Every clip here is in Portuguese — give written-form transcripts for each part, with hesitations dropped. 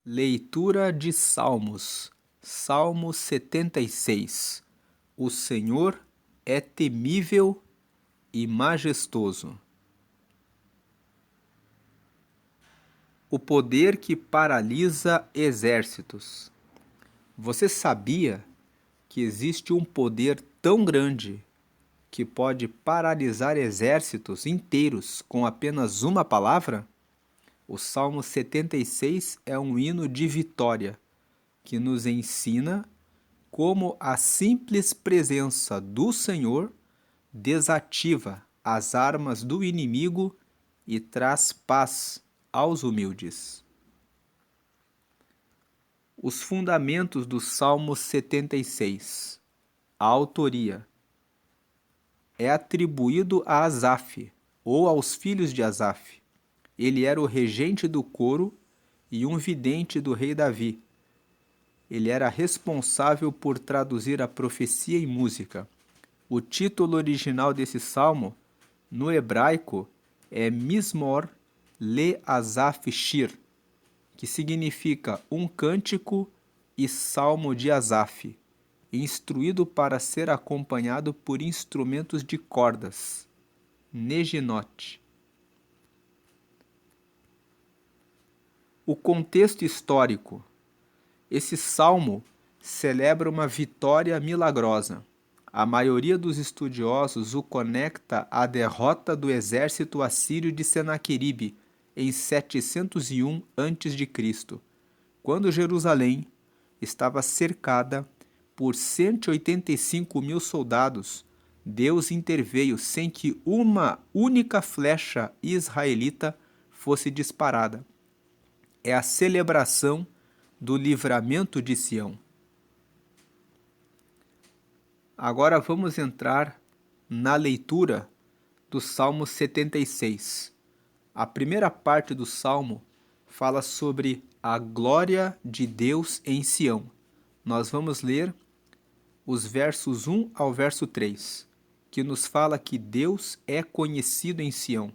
Leitura de Salmos. Salmo 76. O Senhor é temível e majestoso. O poder que paralisa exércitos. Você sabia que existe um poder tão grande que pode paralisar exércitos inteiros com apenas uma palavra? O Salmo 76 é um hino de vitória que nos ensina como a simples presença do Senhor desativa as armas do inimigo e traz paz aos humildes. Os fundamentos do Salmo 76. A autoria é atribuído a Asaf, ou aos filhos de Asaf. Ele era o regente do coro e um vidente do rei Davi. Ele era responsável por traduzir a profecia em música. O título original desse salmo, no hebraico, é Mizmor Le-Asaf Shir, que significa um cântico e salmo de Asaf, instruído para ser acompanhado por instrumentos de cordas, Neginot. O contexto histórico. Esse salmo celebra uma vitória milagrosa. A maioria dos estudiosos o conecta à derrota do exército assírio de Senaqueribe em 701 a.C., quando Jerusalém estava cercada por 185 mil soldados. Deus interveio sem que uma única flecha israelita fosse disparada. É a celebração do livramento de Sião. Agora vamos entrar na leitura do Salmo 76. A primeira parte do Salmo fala sobre a glória de Deus em Sião. Nós vamos ler os versos 1 ao verso 3, que nos fala que Deus é conhecido em Sião.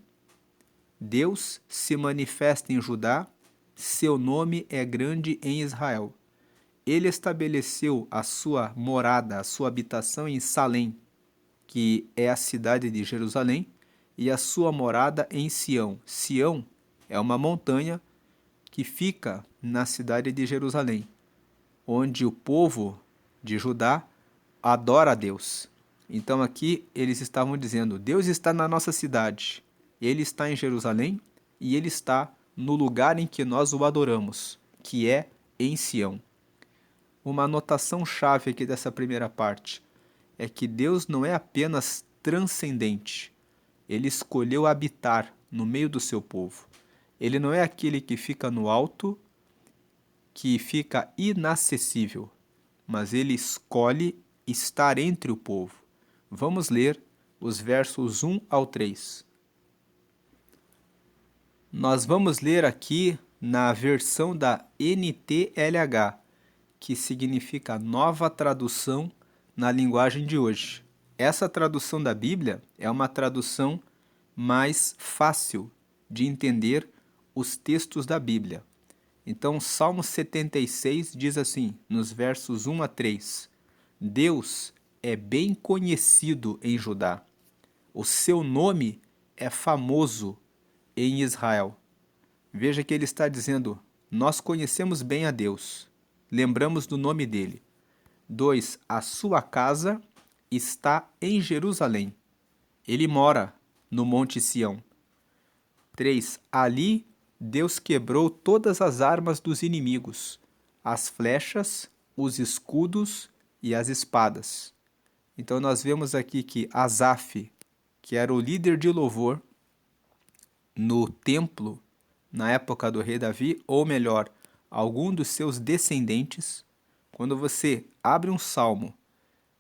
Deus se manifesta em Judá, seu nome é grande em Israel. Ele estabeleceu a sua morada, a sua habitação em Salém, que é a cidade de Jerusalém, e a sua morada em Sião. Sião é uma montanha que fica na cidade de Jerusalém, onde o povo de Judá adora a Deus. Então aqui eles estavam dizendo, Deus está na nossa cidade, Ele está em Jerusalém e Ele está no lugar em que nós o adoramos, que é em Sião. Uma anotação-chave aqui dessa primeira parte é que Deus não é apenas transcendente, Ele escolheu habitar no meio do seu povo. Ele não é aquele que fica no alto, que fica inacessível, mas Ele escolhe estar entre o povo. Vamos ler os versos 1 ao 3. Nós vamos ler aqui na versão da NTLH, que significa Nova Tradução na linguagem de hoje. Essa tradução da Bíblia é uma tradução mais fácil de entender os textos da Bíblia. Então, Salmo 76 diz assim, nos versos 1 a 3, Deus é bem conhecido em Judá. O seu nome é famoso em Israel. Veja que ele está dizendo, nós conhecemos bem a Deus, lembramos do nome dele. 2. A sua casa está em Jerusalém. Ele mora no Monte Sião. 3. Ali Deus quebrou todas as armas dos inimigos, as flechas, os escudos e as espadas. Então nós vemos aqui que Asaf, que era o líder de louvor no templo na época do rei Davi, ou melhor, algum dos seus descendentes, quando você abre um salmo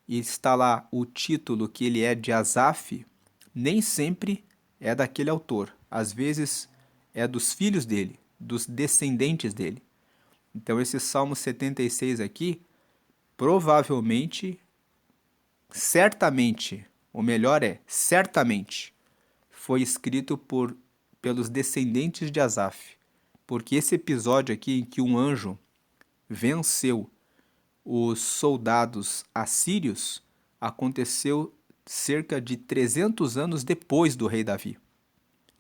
e está lá o título que ele é de Asaf, nem sempre é daquele autor. Às vezes é dos filhos dele, dos descendentes dele. Então esse Salmo 76 aqui, provavelmente, certamente, o melhor é, certamente, foi escrito pelos descendentes de Asaf, porque esse episódio aqui em que um anjo venceu os soldados assírios aconteceu cerca de 300 anos depois do rei Davi.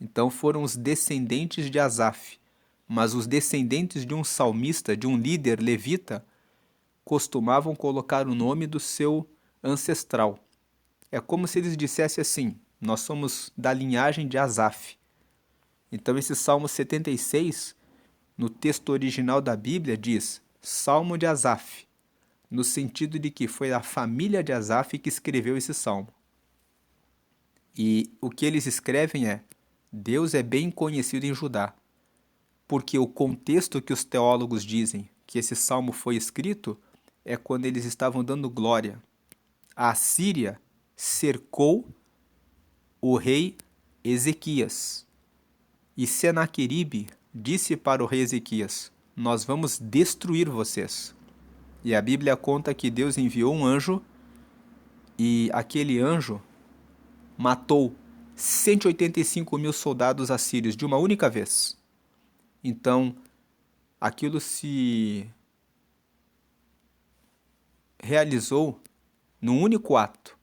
Então foram os descendentes de Asaf, mas os descendentes de um salmista, de um líder levita, costumavam colocar o nome do seu ancestral. É como se eles dissessem assim: nós somos da linhagem de Asaf. Então esse Salmo 76, no texto original da Bíblia, diz Salmo de Asaf, no sentido de que foi a família de Asaf que escreveu esse salmo. E o que eles escrevem é: Deus é bem conhecido em Judá, porque o contexto que os teólogos dizem que esse salmo foi escrito é quando eles estavam dando glória. A Assíria cercou o rei Ezequias, e Senaqueribe disse para o rei Ezequias: nós vamos destruir vocês. E a Bíblia conta que Deus enviou um anjo e aquele anjo matou 185 mil soldados assírios de uma única vez. Então, aquilo se realizou num único ato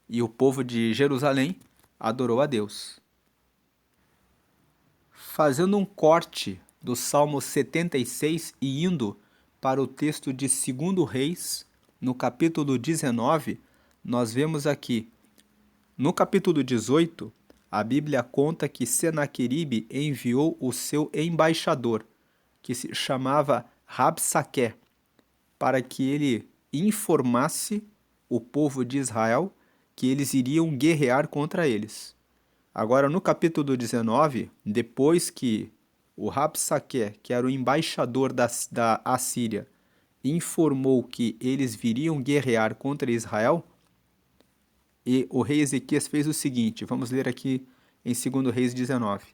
e o povo de Jerusalém adorou a Deus. Fazendo um corte do Salmo 76 e indo para o texto de 2 Reis, no capítulo 19, nós vemos aqui: no capítulo 18, a Bíblia conta que Senaqueribe enviou o seu embaixador, que se chamava Rabsaqué, para que ele informasse o povo de Israel que eles iriam guerrear contra eles. Agora, no capítulo 19, depois que o Rabsaqué, que era o embaixador da Assíria, informou que eles viriam guerrear contra Israel, e o rei Ezequias fez o seguinte, vamos ler aqui em 2 Reis 19.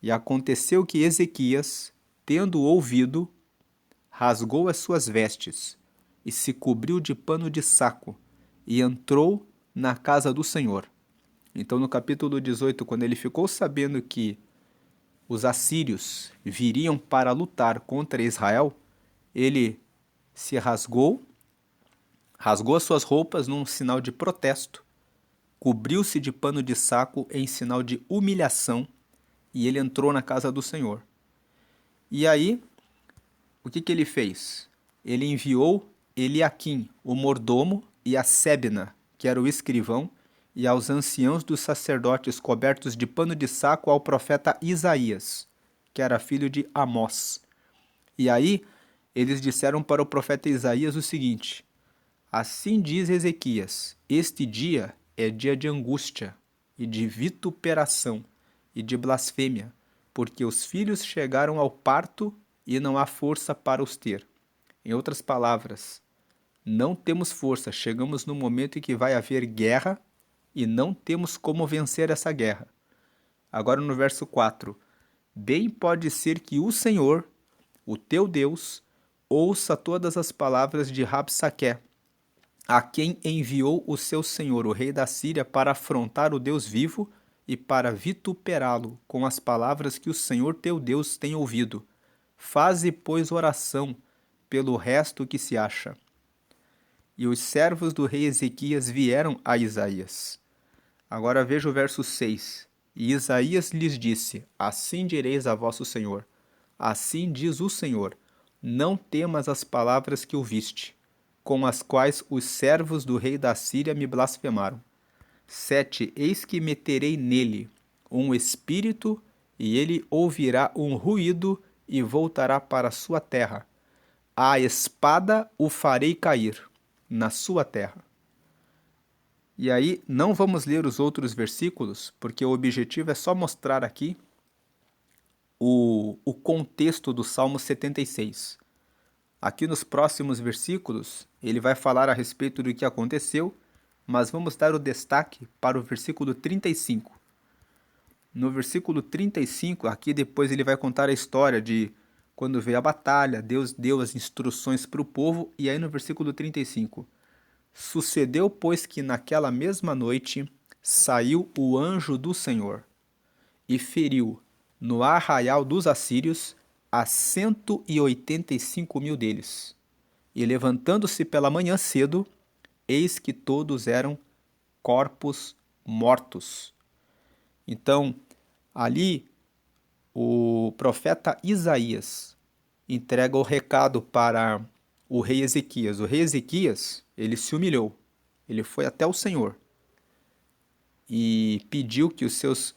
E aconteceu que Ezequias, tendo ouvido, rasgou as suas vestes e se cobriu de pano de saco e entrou na casa do Senhor. Então, no capítulo 18, quando ele ficou sabendo que os assírios viriam para lutar contra Israel, ele se rasgou as suas roupas num sinal de protesto, cobriu-se de pano de saco em sinal de humilhação e ele entrou na casa do Senhor. E aí, o que ele fez? Ele enviou Eliaquim, o mordomo, e a Sebna, que era o escrivão, e aos anciãos dos sacerdotes cobertos de pano de saco ao profeta Isaías, que era filho de Amós. E aí eles disseram para o profeta Isaías o seguinte: assim diz Ezequias, este dia é dia de angústia, e de vituperação, e de blasfêmia, porque os filhos chegaram ao parto e não há força para os ter. Em outras palavras, não temos força, chegamos no momento em que vai haver guerra e não temos como vencer essa guerra. Agora no verso 4, bem pode ser que o Senhor, o teu Deus, ouça todas as palavras de Rabsaqué, a quem enviou o seu senhor, o rei da Síria, para afrontar o Deus vivo e para vituperá-lo com as palavras que o Senhor teu Deus tem ouvido. Faze, pois, oração pelo resto que se acha. E os servos do rei Ezequias vieram a Isaías. Agora veja o verso 6. E Isaías lhes disse: assim direis a vosso senhor. Assim diz o Senhor: não temas as palavras que ouviste, com as quais os servos do rei da Síria me blasfemaram. 7. Eis que meterei nele um espírito, e ele ouvirá um ruído e voltará para a sua terra. A espada o farei cair na sua terra. E aí, não vamos ler os outros versículos, porque o objetivo é só mostrar aqui o contexto do Salmo 76. Aqui nos próximos versículos, ele vai falar a respeito do que aconteceu, mas vamos dar o destaque para o versículo 35. No versículo 35, aqui depois ele vai contar a história de quando veio a batalha, Deus deu as instruções para o povo, e aí no versículo 35, sucedeu, pois, que naquela mesma noite saiu o anjo do Senhor e feriu no arraial dos assírios a 185.000 deles. E levantando-se pela manhã cedo, eis que todos eram corpos mortos. Então, ali, o profeta Isaías entrega o recado para o rei Ezequias. O rei Ezequias, ele se humilhou. Ele foi até o Senhor e pediu que os seus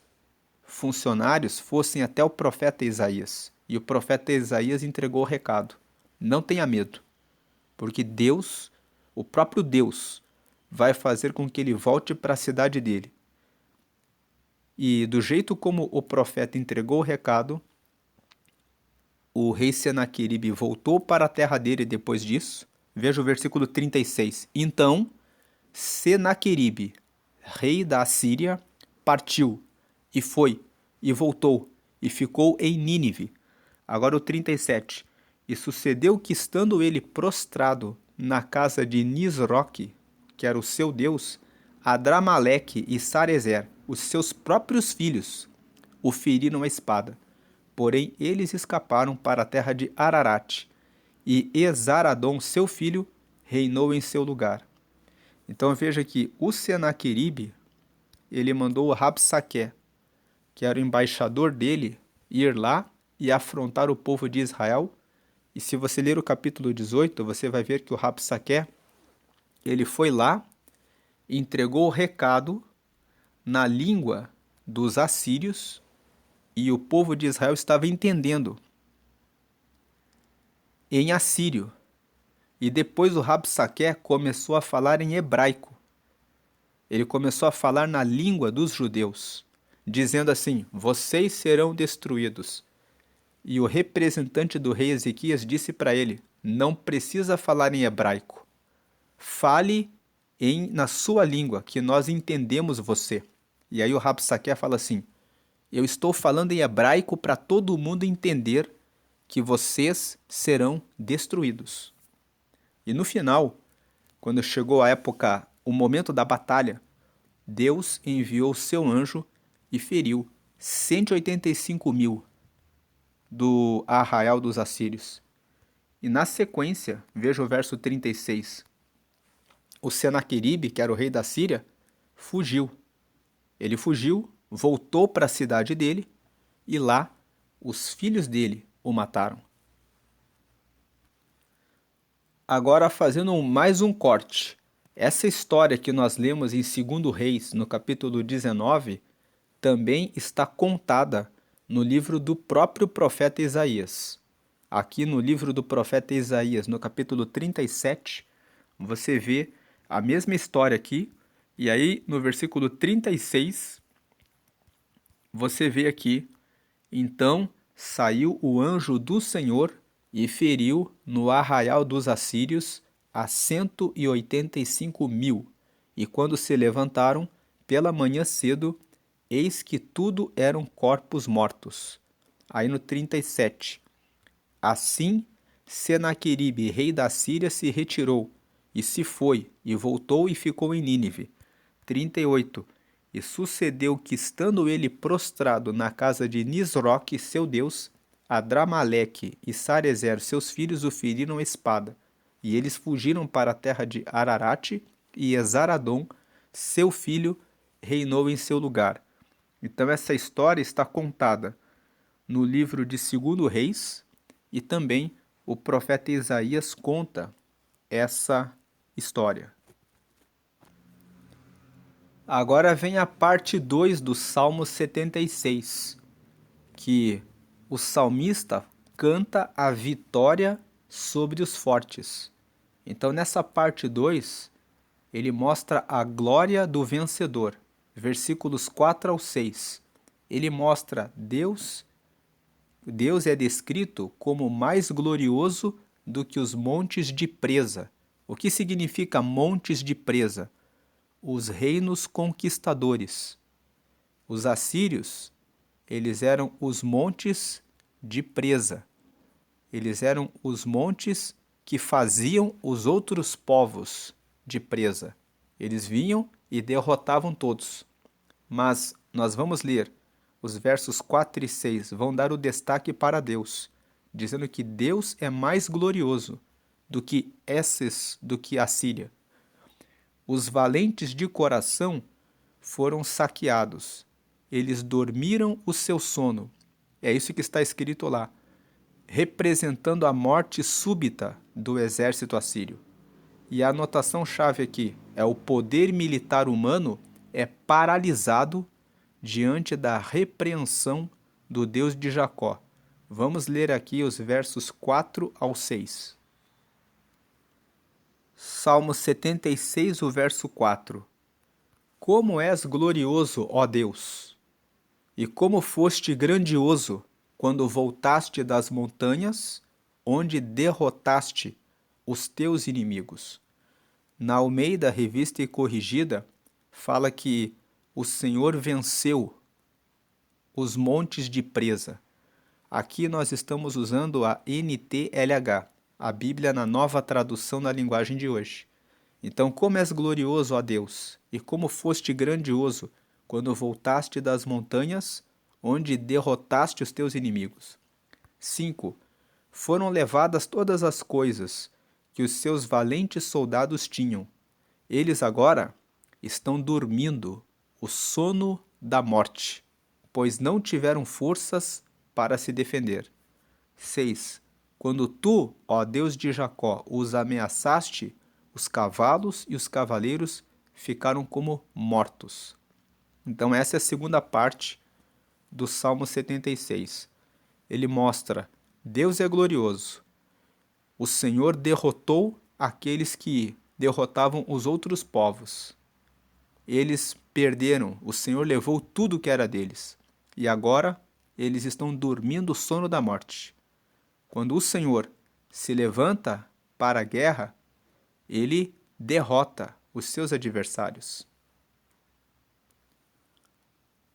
funcionários fossem até o profeta Isaías. E o profeta Isaías entregou o recado. Não tenha medo, porque Deus, o próprio Deus, vai fazer com que ele volte para a cidade dele. E do jeito como o profeta entregou o recado, o rei Senaqueribe voltou para a terra dele depois disso. Veja o versículo 36. Então, Senaqueribe, rei da Assíria, partiu, e foi, e voltou, e ficou em Nínive. Agora o 37. E sucedeu que, estando ele prostrado na casa de Nisroque, que era o seu deus, Adramaleque e Sarezer, os seus próprios filhos, o feriram a espada. Porém, eles escaparam para a terra de Ararat, e Esaradom, seu filho, reinou em seu lugar. Então veja que o Senaqueribe, ele mandou o Rabsaqué, que era o embaixador dele, ir lá e afrontar o povo de Israel. E se você ler o capítulo 18, você vai ver que o Rabsaqué, ele foi lá, entregou o recado na língua dos assírios, e o povo de Israel estava entendendo em assírio. E depois o Rabsaqué começou a falar em hebraico. Ele começou a falar na língua dos judeus, dizendo assim: vocês serão destruídos. E o representante do rei Ezequias disse para ele: não precisa falar em hebraico. Fale na sua língua, que nós entendemos você. E aí o Rabsaqué fala assim: eu estou falando em hebraico para todo mundo entender que vocês serão destruídos. E no final, quando chegou a época, o momento da batalha, Deus enviou seu anjo e feriu 185.000 do arraial dos assírios. E na sequência, veja o verso 36. O Senaqueribe, que era o rei da Síria, fugiu. Ele fugiu, voltou para a cidade dele, e lá os filhos dele o mataram. Agora, fazendo mais um corte. Essa história que nós lemos em 2 Reis, no capítulo 19, também está contada no livro do próprio profeta Isaías. Aqui no livro do profeta Isaías, no capítulo 37, você vê a mesma história aqui, e aí no versículo 36, você vê aqui: então saiu o anjo do Senhor e feriu no arraial dos assírios a 185.000. E quando se levantaram pela manhã cedo, eis que tudo eram corpos mortos. Aí no 37. Assim, Senaqueribe, rei da Síria, se retirou, e se foi, e voltou e ficou em Nínive. 38. E sucedeu que, estando ele prostrado na casa de Nisroque, seu deus, Adramaleque e Sarezer, seus filhos, o feriram a espada. E eles fugiram para a terra de Ararat, e Esaradom, seu filho, reinou em seu lugar. Então essa história está contada no livro de 2 Reis, e também o profeta Isaías conta essa história. Agora vem a parte 2 do Salmo 76, que o salmista canta a vitória sobre os fortes. Então, nessa parte 2, ele mostra a glória do vencedor, versículos 4 ao 6. Ele mostra Deus é descrito como mais glorioso do que os montes de presa. O que significa montes de presa? Os reinos conquistadores. Os assírios, eles eram os montes de presa. Eles eram os montes que faziam os outros povos de presa. Eles vinham e derrotavam todos. Mas nós vamos ler os versos 4 e 6, vão dar o destaque para Deus. dizendo que Deus é mais glorioso do que a Síria. Os valentes de coração foram saqueados. Eles dormiram o seu sono. É isso que está escrito lá, representando a morte súbita do exército assírio. E a anotação-chave aqui é: o poder militar humano é paralisado diante da repreensão do Deus de Jacó. Vamos ler aqui os versos 4 ao 6. Salmo 76, o verso 4. Como és glorioso, ó Deus, e como foste grandioso quando voltaste das montanhas, onde derrotaste os teus inimigos. Na Almeida Revista e Corrigida, fala que o Senhor venceu os montes de presa. Aqui nós estamos usando a NTLH, a Bíblia na nova tradução na linguagem de hoje. Então, como és glorioso, ó Deus, e como foste grandioso quando voltaste das montanhas, onde derrotaste os teus inimigos. 5. Foram levadas todas as coisas que os seus valentes soldados tinham. Eles agora estão dormindo o sono da morte, pois não tiveram forças para se defender. 6. Quando tu, ó Deus de Jacó, os ameaçaste, os cavalos e os cavaleiros ficaram como mortos. Então essa é a segunda parte do Salmo 76. Ele mostra: Deus é glorioso. O Senhor derrotou aqueles que derrotavam os outros povos. Eles perderam, o Senhor levou tudo que era deles. E agora eles estão dormindo o sono da morte. Quando o Senhor se levanta para a guerra, ele derrota os seus adversários.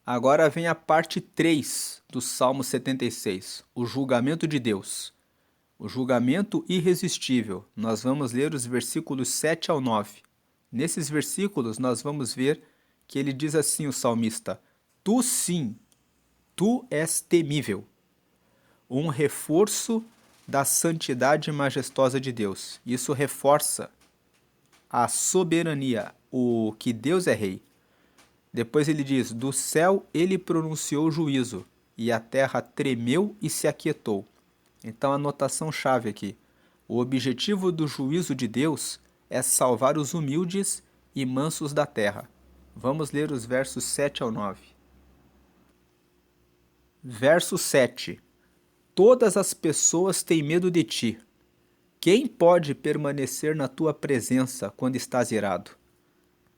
Agora vem a parte 3 do Salmo 76, o julgamento de Deus. O julgamento irresistível. Nós vamos ler os versículos 7 ao 9. Nesses versículos nós vamos ver que ele diz assim, o salmista: Tu sim, tu és temível. Um reforço da santidade majestosa de Deus. Isso reforça a soberania, o que Deus é rei. Depois ele diz: do céu ele pronunciou juízo, e a terra tremeu e se aquietou. Então, a anotação-chave aqui: o objetivo do juízo de Deus é salvar os humildes e mansos da terra. Vamos ler os versos 7 ao 9. Verso 7. Todas as pessoas têm medo de ti. Quem pode permanecer na tua presença quando estás irado?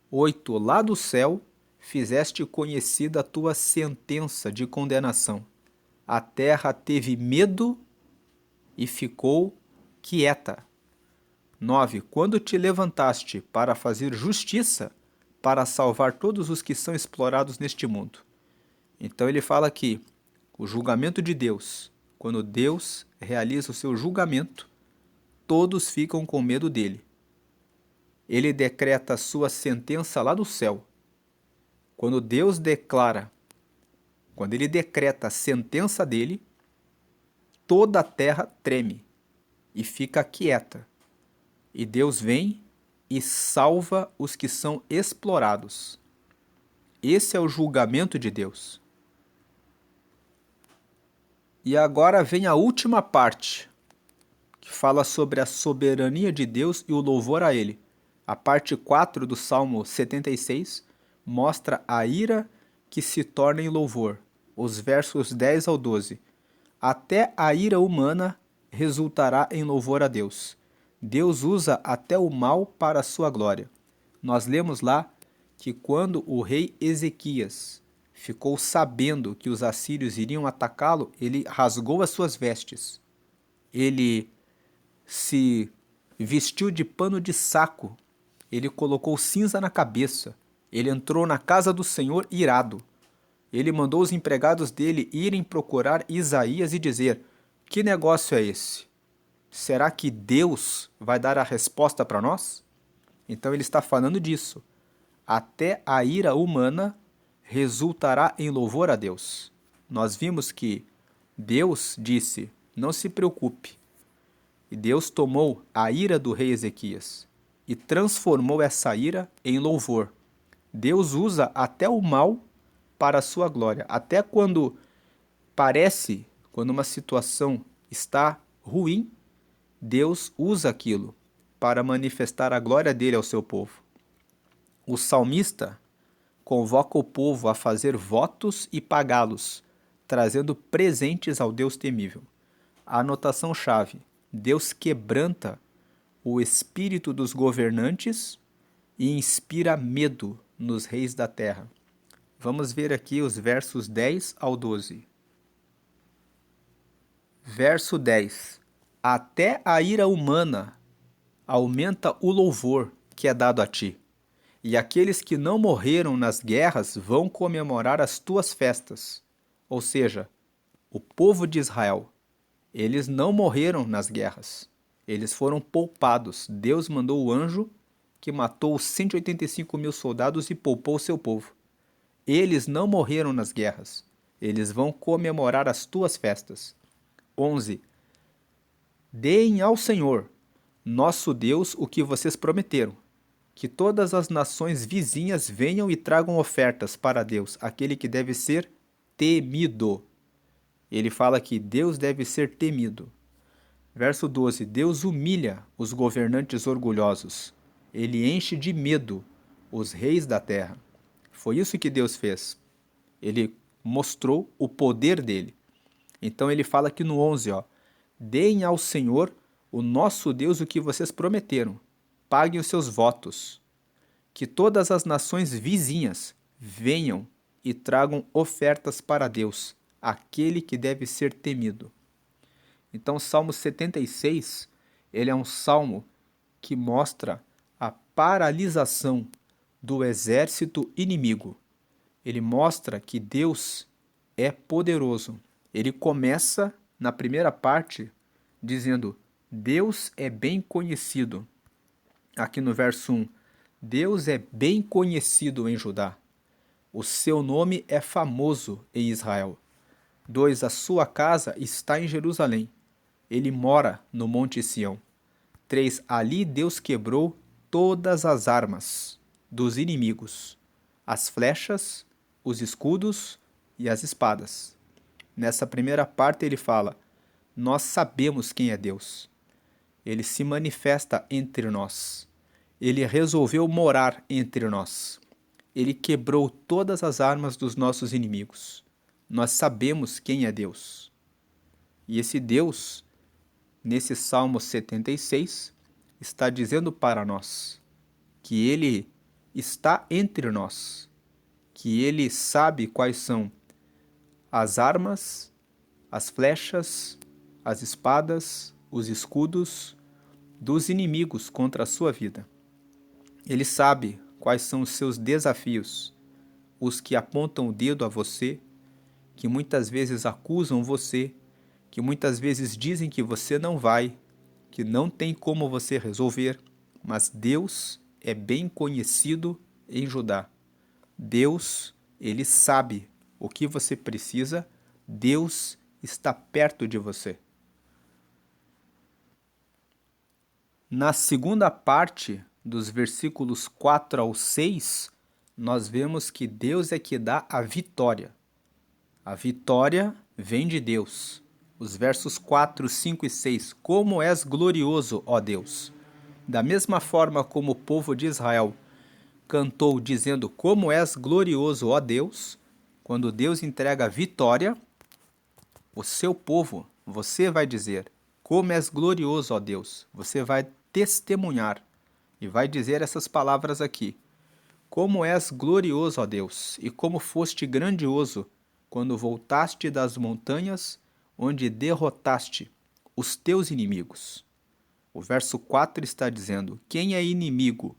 8. Lá do céu fizeste conhecida a tua sentença de condenação. A terra teve medo e ficou quieta. 9. Quando te levantaste para fazer justiça, para salvar todos os que são explorados neste mundo. Então ele fala aqui, o julgamento de Deus. Quando Deus realiza o seu julgamento, todos ficam com medo dele. Ele decreta a sua sentença lá do céu. Quando Deus quando ele decreta a sentença dele, toda a terra treme e fica quieta. E Deus vem e salva os que são explorados. Esse é o julgamento de Deus. E agora vem a última parte, que fala sobre a soberania de Deus e o louvor a Ele. A parte 4 do Salmo 76 mostra a ira que se torna em louvor. Os versos 10 ao 12. Até a ira humana resultará em louvor a Deus. Deus usa até o mal para a sua glória. Nós lemos lá que quando o rei Ezequias ficou sabendo que os assírios iriam atacá-lo, ele rasgou as suas vestes. Ele se vestiu de pano de saco. Ele colocou cinza na cabeça. Ele entrou na casa do Senhor irado. Ele mandou os empregados dele irem procurar Isaías e dizer: que negócio é esse? Será que Deus vai dar a resposta para nós? Então ele está falando disso. Até a ira humana resultará em louvor a Deus. Nós vimos que Deus disse: não se preocupe. E Deus tomou a ira do rei Ezequias e transformou essa ira em louvor. Deus usa até o mal para a sua glória. Até quando quando uma situação está ruim, Deus usa aquilo para manifestar a glória dele ao seu povo. O salmista convoca o povo a fazer votos e pagá-los, trazendo presentes ao Deus temível. A anotação-chave: Deus quebranta o espírito dos governantes e inspira medo nos reis da terra. Vamos ver aqui os versos 10 ao 12. Verso 10. Até a ira humana aumenta o louvor que é dado a ti. E aqueles que não morreram nas guerras vão comemorar as tuas festas. Ou seja, o povo de Israel, eles não morreram nas guerras. Eles foram poupados. Deus mandou o anjo que matou os 185 mil soldados e poupou o seu povo. Eles não morreram nas guerras. Eles vão comemorar as tuas festas. 11. Deem ao Senhor, nosso Deus, o que vocês prometeram. Que todas as nações vizinhas venham e tragam ofertas para Deus, aquele que deve ser temido. Ele fala que Deus deve ser temido. Verso 12. Deus humilha os governantes orgulhosos. Ele enche de medo os reis da terra. Foi isso que Deus fez. Ele mostrou o poder dele. Então ele fala aqui no 11, deem ao Senhor, o nosso Deus, o que vocês prometeram. Paguem os seus votos. Que todas as nações vizinhas venham e tragam ofertas para Deus, aquele que deve ser temido. Então, o Salmo 76, ele é um salmo que mostra a paralisação do exército inimigo. Ele mostra que Deus é poderoso. Ele começa na primeira parte dizendo: Deus é bem conhecido. Aqui no verso 1, Deus é bem conhecido em Judá. O seu nome é famoso em Israel. 2, a sua casa está em Jerusalém. Ele mora no Monte Sião. 3, ali Deus quebrou todas as armas dos inimigos, as flechas, os escudos e as espadas. Nessa primeira parte ele fala: nós sabemos quem é Deus. Ele se manifesta entre nós. Ele resolveu morar entre nós. Ele quebrou todas as armas dos nossos inimigos. Nós sabemos quem é Deus. E esse Deus, nesse Salmo 76, está dizendo para nós que Ele está entre nós, que Ele sabe quais são as armas, as flechas, as espadas, os escudos dos inimigos contra a sua vida. Ele sabe quais são os seus desafios, os que apontam o dedo a você, que muitas vezes acusam você, que muitas vezes dizem que você não vai, que não tem como você resolver, mas Deus é bem conhecido em Judá. Deus, ele sabe o que você precisa, Deus está perto de você. Na segunda parte dos versículos 4 ao 6, nós vemos que Deus é que dá a vitória. A vitória vem de Deus. Os versos 4, 5 e 6. Como és glorioso, ó Deus! Da mesma forma como o povo de Israel cantou dizendo: como és glorioso, ó Deus! Quando Deus entrega a vitória, o seu povo, você vai dizer: como és glorioso, ó Deus! Você vai testemunhar e vai dizer essas palavras aqui: como és glorioso, ó Deus, e como foste grandioso quando voltaste das montanhas, onde derrotaste os teus inimigos. O verso 4 está dizendo: quem é inimigo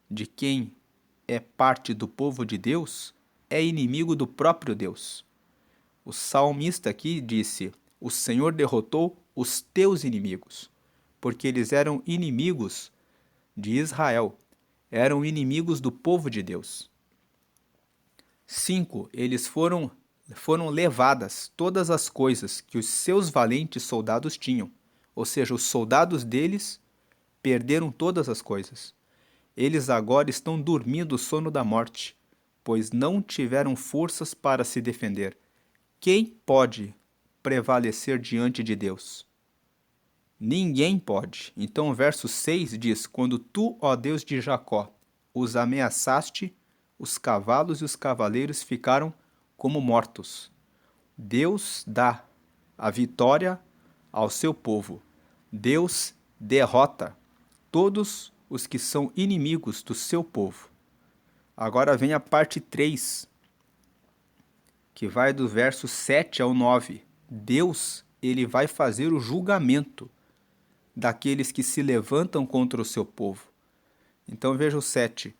de quem é parte do povo de Deus, é inimigo do próprio Deus. O salmista aqui disse: o Senhor derrotou os teus inimigos, porque eles eram inimigos de Israel, eram inimigos do povo de Deus. 5. Eles foram foram levadas todas as coisas que os seus valentes soldados tinham. Ou seja, os soldados deles perderam todas as coisas. Eles agora estão dormindo o sono da morte, pois não tiveram forças para se defender. Quem pode prevalecer diante de Deus? Ninguém pode. Então o verso 6 diz: Quando tu, ó Deus de Jacó, os ameaçaste, os cavalos e os cavaleiros ficaram como mortos. Deus dá a vitória ao seu povo. Deus derrota todos os que são inimigos do seu povo. Agora vem a parte 3, que vai do verso 7 ao 9. Deus, ele vai fazer o julgamento daqueles que se levantam contra o seu povo. Então veja o 7.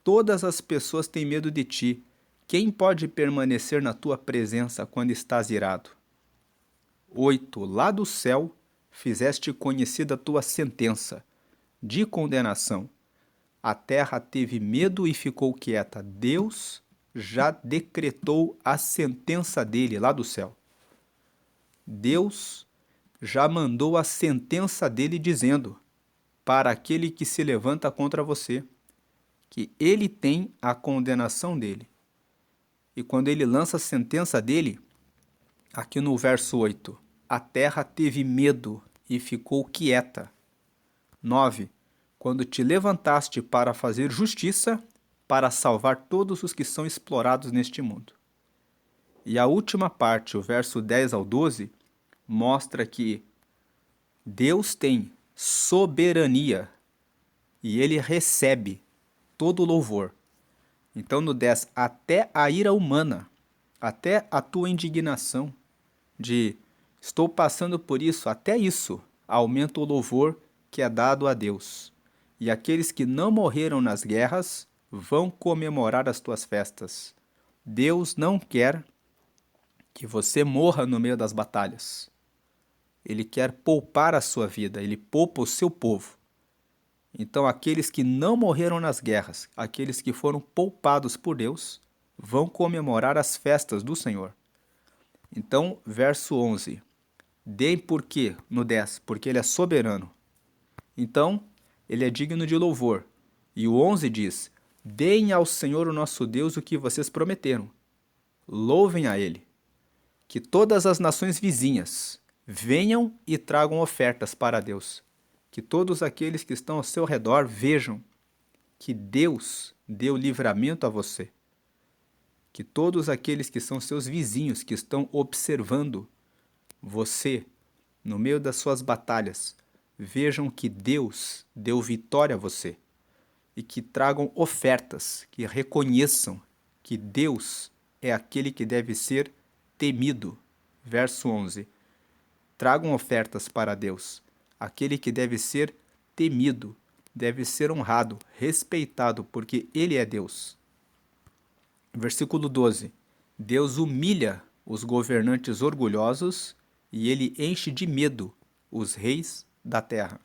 Todas as pessoas têm medo de ti. Quem pode permanecer na tua presença quando estás irado? 8. Lá do céu fizeste conhecida a tua sentença de condenação. A terra teve medo e ficou quieta. Deus já decretou a sentença dele lá do céu. Deus já mandou a sentença dele dizendo para aquele que se levanta contra você que ele tem a condenação dele. E quando ele lança a sentença dele, aqui no verso 8, a terra teve medo e ficou quieta. 9. Quando te levantaste para fazer justiça, para salvar todos os que são explorados neste mundo. E a última parte, o verso 10 ao 12, mostra que Deus tem soberania e ele recebe todo o louvor. Então no 10, até a ira humana, até a tua indignação de estou passando por isso, até isso aumenta o louvor que é dado a Deus. E aqueles que não morreram nas guerras vão comemorar as tuas festas. Deus não quer que você morra no meio das batalhas. Ele quer poupar a sua vida, ele poupa o seu povo. Então aqueles que não morreram nas guerras, aqueles que foram poupados por Deus, vão comemorar as festas do Senhor. Então, verso 11. Deem por quê? No 10, porque ele é soberano. Então, ele é digno de louvor. E o 11 diz: deem ao Senhor o nosso Deus o que vocês prometeram. Louvem a ele. Que todas as nações vizinhas venham e tragam ofertas para Deus. Que todos aqueles que estão ao seu redor vejam que Deus deu livramento a você. Que todos aqueles que são seus vizinhos, que estão observando você no meio das suas batalhas, vejam que Deus deu vitória a você. E que tragam ofertas, que reconheçam que Deus é aquele que deve ser temido. Verso 11. Tragam ofertas para Deus. Aquele que deve ser temido, deve ser honrado, respeitado, porque ele é Deus. Versículo 12. Deus humilha os governantes orgulhosos e ele enche de medo os reis da terra.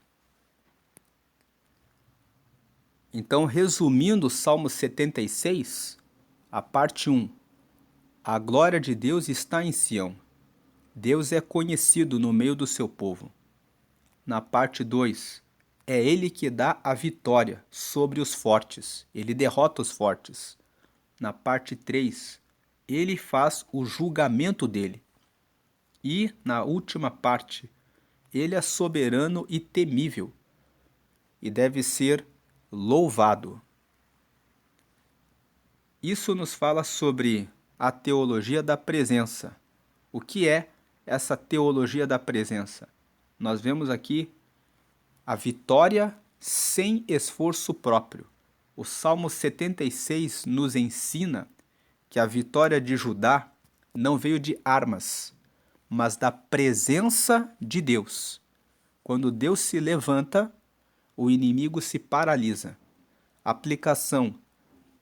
Então, resumindo o Salmo 76, a parte 1. A glória de Deus está em Sião. Deus é conhecido no meio do seu povo. Na parte 2, é ele que dá a vitória sobre os fortes. Ele derrota os fortes. Na parte 3, ele faz o julgamento dele. E, na última parte, ele é soberano e temível e deve ser louvado. Isso nos fala sobre a teologia da presença. O que é essa teologia da presença? Nós vemos aqui a vitória sem esforço próprio. O Salmo 76 nos ensina que a vitória de Judá não veio de armas, mas da presença de Deus. Quando Deus se levanta, o inimigo se paralisa. Aplicação: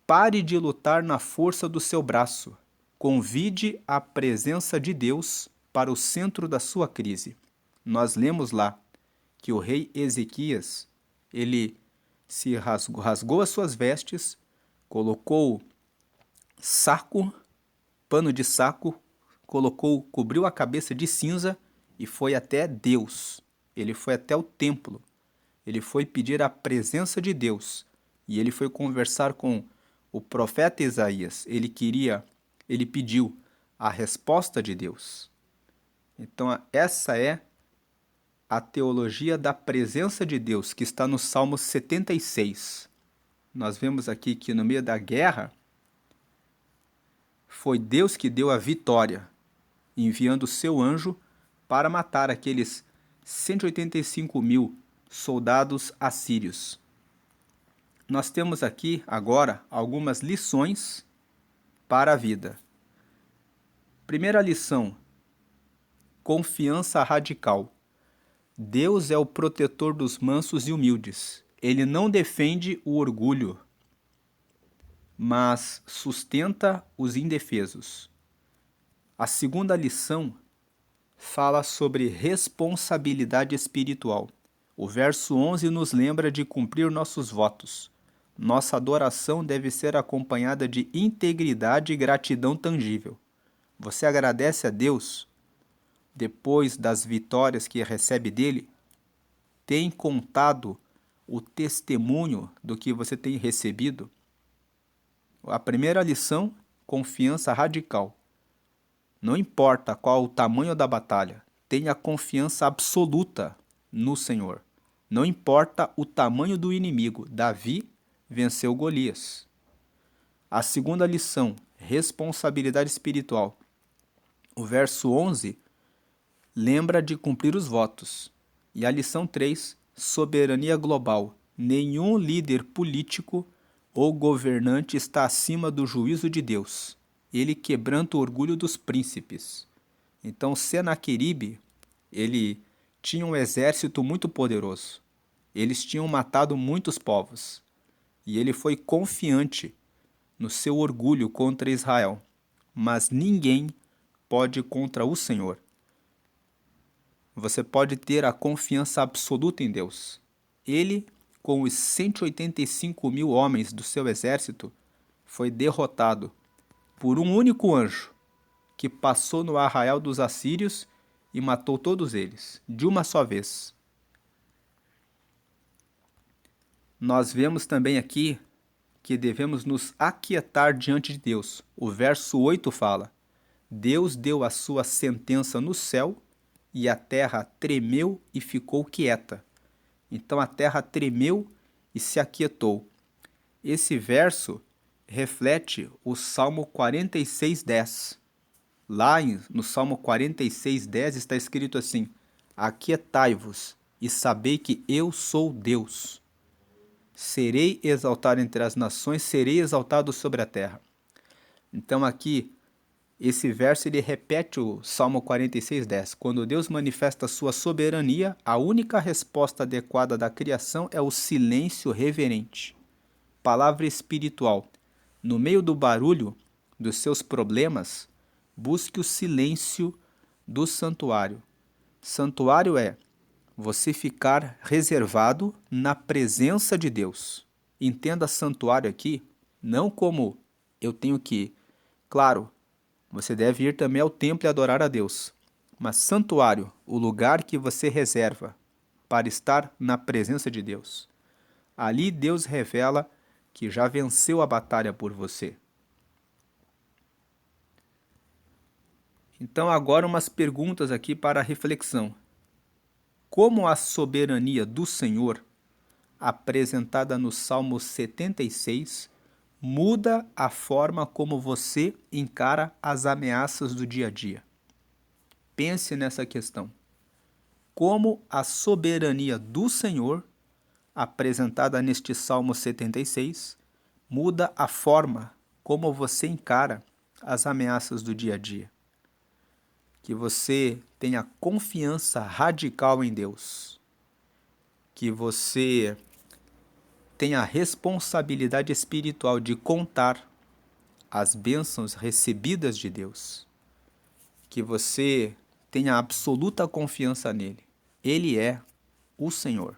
pare de lutar na força do seu braço. Convide a presença de Deus para o centro da sua crise. Nós lemos lá que o rei Ezequias, ele se rasgou as suas vestes, colocou saco pano de saco, cobriu a cabeça de cinza e foi até Deus. Ele foi até o templo. Ele foi pedir a presença de Deus. E ele foi conversar com o profeta Isaías. Ele pediu a resposta de Deus. Então, essa é a teologia da presença de Deus, que está no Salmo 76. Nós vemos aqui que no meio da guerra, foi Deus que deu a vitória, enviando o seu anjo para matar aqueles 185.000 soldados assírios. Nós temos aqui agora algumas lições para a vida. Primeira lição: confiança radical. Deus é o protetor dos mansos e humildes. Ele não defende o orgulho, mas sustenta os indefesos. A segunda lição fala sobre responsabilidade espiritual. O verso 11 nos lembra de cumprir nossos votos. Nossa adoração deve ser acompanhada de integridade e gratidão tangível. Você agradece a Deus depois das vitórias que recebe dele? Tem contado o testemunho do que você tem recebido? A primeira lição: confiança radical. Não importa qual o tamanho da batalha, tenha confiança absoluta no Senhor. Não importa o tamanho do inimigo, Davi venceu Golias. A segunda lição: responsabilidade espiritual. O verso 11 lembra de cumprir os votos. E a lição 3, soberania global. Nenhum líder político ou governante está acima do juízo de Deus. Ele quebranta o orgulho dos príncipes. Então, Senaqueribe, ele tinha um exército muito poderoso. Eles tinham matado muitos povos. E ele foi confiante no seu orgulho contra Israel. Mas ninguém pode ir contra o Senhor. Você pode ter a confiança absoluta em Deus. Ele, com os 185.000 homens do seu exército, foi derrotado por um único anjo, que passou no arraial dos assírios e matou todos eles, de uma só vez. Nós vemos também aqui que devemos nos aquietar diante de Deus. O verso 8 fala: Deus deu a sua sentença no céu e a terra tremeu e ficou quieta. Então a terra tremeu e se aquietou. Esse verso reflete o Salmo 46:10. Lá no Salmo 46:10 está escrito assim: aquietai-vos e sabei que eu sou Deus. Serei exaltado entre as nações, serei exaltado sobre a terra. Então aqui, esse verso ele repete o Salmo 46:10. Quando Deus manifesta a sua soberania, a única resposta adequada da criação é o silêncio reverente. Palavra espiritual. No meio do barulho dos seus problemas, busque o silêncio do santuário. Santuário é você ficar reservado na presença de Deus. Entenda santuário aqui não como eu tenho que ir. Claro, você deve ir também ao templo e adorar a Deus. Mas santuário, o lugar que você reserva para estar na presença de Deus. Ali Deus revela que já venceu a batalha por você. Então agora umas perguntas aqui para a reflexão. Como a soberania do Senhor, apresentada no Salmo 76, muda a forma como você encara as ameaças do dia a dia? Pense nessa questão. Como a soberania do Senhor, apresentada neste Salmo 76, muda a forma como você encara as ameaças do dia a dia? Que você tenha confiança radical em Deus. Que você tenha a responsabilidade espiritual de contar as bênçãos recebidas de Deus. Que você tenha absoluta confiança nele. Ele é o Senhor.